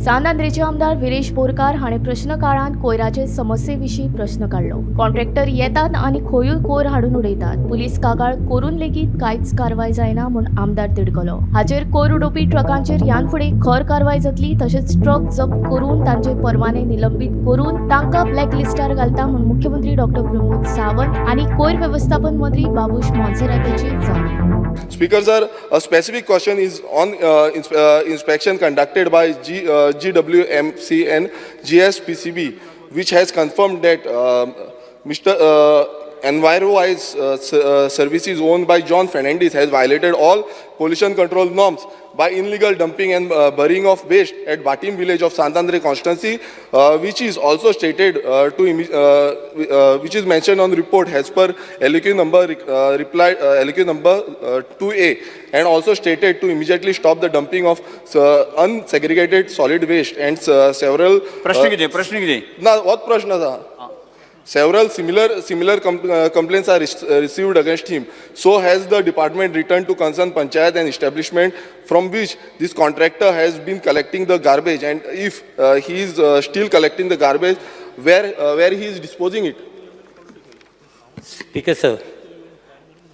सांद्रेचे आमदार विरेश बोरकार हाणें प्रश्न काळांत कोयराचे समस्ये विशीं प्रश्न काडलो। कॉन्ट्रॅक्टर येतात आनी खंयूय कोयर हाडून उडयतात। पुलीस कागाळ करून लेगीत कांयच कारवाय जायना म्हूण आमदार तिडकलो। हाचेर कोयर उडोवपी ट्रकांचेर ह्यान फुडें खर कारवाय जातली, तशेंच ट्रक जप्त करून तांचे परवाने निलंबीत करून तांकां ब्लॅकलिस्टार घालता म्हूण मुख्यमंत्री डॉ. प्रमोद सावंत आनी कोयर वेवस्थापन मंत्री बाबूश मोन्सेरातेची जाप। Speaker sir, a specific question is on inspection conducted by GWMC and GSPCB, which has confirmed that Mr. Envirowise services owned by John Fernandez has violated all pollution control norms by illegal dumping and burying of waste at Batim village of Santandre constituency, which is also stated which is mentioned on the report as per LQ number LQ number 2A, and also stated to immediately stop the dumping of unsegregated solid waste and several प्रश्न किती ना what prashna tha? Several similar complaints are received against him. So has the department returned to concerned panchayat and establishment from which this contractor has been collecting the garbage, and if he is still collecting the garbage, where he is disposing it? Speaker sir,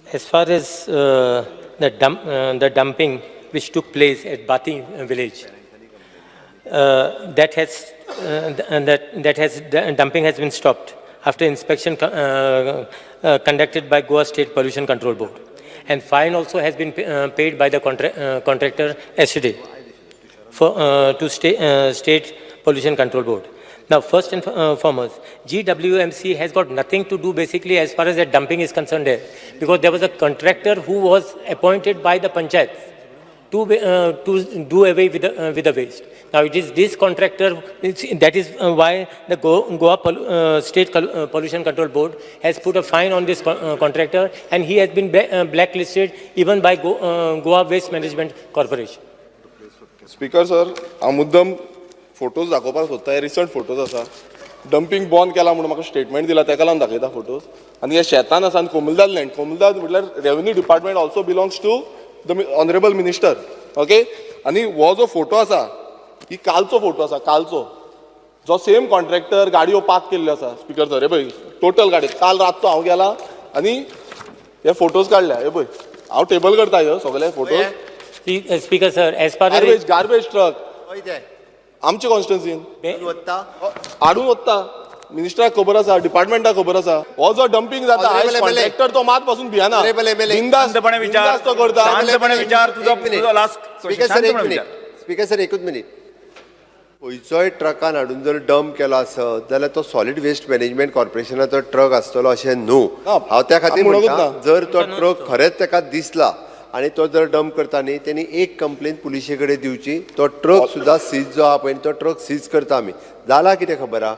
as far as the dumping which took place at Bati village, dumping has been stopped after inspection conducted by Goa State Pollution Control Board, and fine also has been paid by the contractor yesterday to State Pollution Control Board. Now, first and foremost, GWMC has got nothing to do basically as far as that dumping is concerned there, because there was a contractor who was appointed by the panchayat to do away with the waste. Now, it is this contractor, that is why the Goa State Pollution Control Board has put a fine on this contractor, and he has been blacklisted even by Goa Waste Management Corporation. Speaker sir, हांव मुद्दम photos दाखोवपाक सोदता। हे recent photos आसा, dumping बंद केला म्हणून म्हाका स्टेटमेंट दिला, तेका लागून दाखयता फोटोज। आनी हे शेतान आसा, आनी कोमुलदाद लँड, कोमुलदाद म्हटल्यार revenue department also belongs to the honourable minister, okay. आनी हो जो फोटो आसा, ही कालचो फोटो आसा, कालचो, जो सेम कॉन्ट्रॅक्टर गाडयो पार्क केल्ल्यो आसा। स्पीकर सर, हे पळय टोटल गाडी, काल रातचो हांव गेला आनी हे फोटोज काडल्या, हे पळय हांव टेबल करता ह्यो सगळे photos. Speaker sir, as far as garbage truck आमचे कॉन्स्टिट्युन्सीन हाडून वता, मिनिस्टराक खबर आसा, डिपार्टमेंटाक खबर आसा। हो जो डंपिंग जाता, कॉन्ट्रॅक्टर तो मात पासून भियाना, शांतपणे विचार, तो करता। शांतपणे विचार, तुझा लास्ट स्पीकर सर एकूच मिनिट। खंयचोय ट्रकान हाडून जर डंप केलो आसत जाल्यार तो सॉलिड वेस्ट मॅनेजमेंट कॉर्पोरेशनाचो ट्रक आसतलो अशें न्हू। हांव त्या खातीर म्हणटा, जर तो ट्रक खरेंच ताका दिसला आनी तो जर डंप करता न्ही, तेणी एक कंप्लेन पुलिशे कडेन दिवची, तो ट्रक सुद्दां सीज जो आहा पळय तो ट्रक सीज करता आमी। जाला कितें खबर आहा,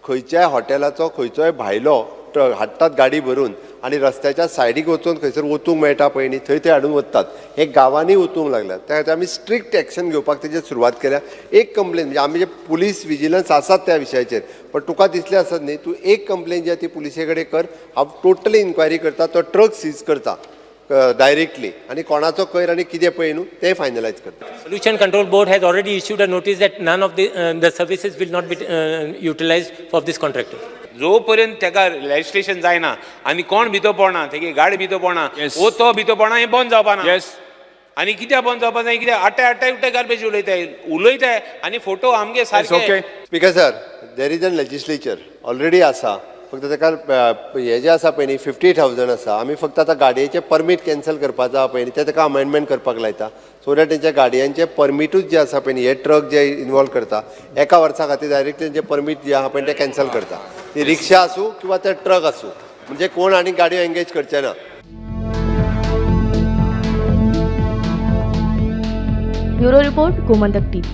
खंयच्याय हॉटेलाचो खंयचोय भायलो ट्रक हाडटात गाडी भरून आनी रस्त्याच्या सायडीक वचून खंयसर वचूंक मेळटा पळय न्ही, थंय ते हाडून वतात। हे गांवांनी वचूंक लागल्यात, त्या खातीर आमी स्ट्रिक्ट एक्शन घेवपाक तेजेर सुरवात केल्या। एक कंप्लेन म्हणजे आमी जे पुलीस विजिलन्स आसात त्या विशयाचेर, पण तुका दिसलें आसत न्ही, तूं एक कंप्लेन जी ती पुलिशे कडेन कर, हांव टोटली इन्क्वायरी करता, तो ट्रक सीज करता डायरेक्टली, आणि कोणाचो कोयर आणि कितें पळय न्हू ते फायनलायज करता। Pollution Control Board has already issued a notice that none of the services will not be utilized for this contractor. जो पर्यंत तेका रजिस्ट्रेशन जायना आनी कोण भितो पडना, तेगे गाडी भितो पडना, ओ तो भितो पडना, हे बंद जावपाना। आनी कित्याक बंद जावपा जाय, कित्याक आट्टे गार्बेज उलयताय आनी फोटो आमगे सारके। Speaker sir, there is a legislature already आसा, फक्त ताका हे जे आसा पळय न्ही 50,000 आसा, आमी फक्त आतां गाडयेचे परमीट कॅन्सल करपाचो आहा पळय न्ही, ते ताका अमेंडमेंट करपाक लायता, सो दॅट तेंच्या गाडयांचे परमीटूच जे आसा पळय न्ही, हे ट्रक जे इनवॉल्व करता एका वर्सा खातीर डायरेक्ट तेंचे परमीट जे आहा पळय ते कॅन्सल करता। ती रिक्षा आसूं किंवा ते ट्रक आसूं, म्हणजे कोण आनी गाडयो एंगेज करचे ना। Bureau report, Gomantak TV.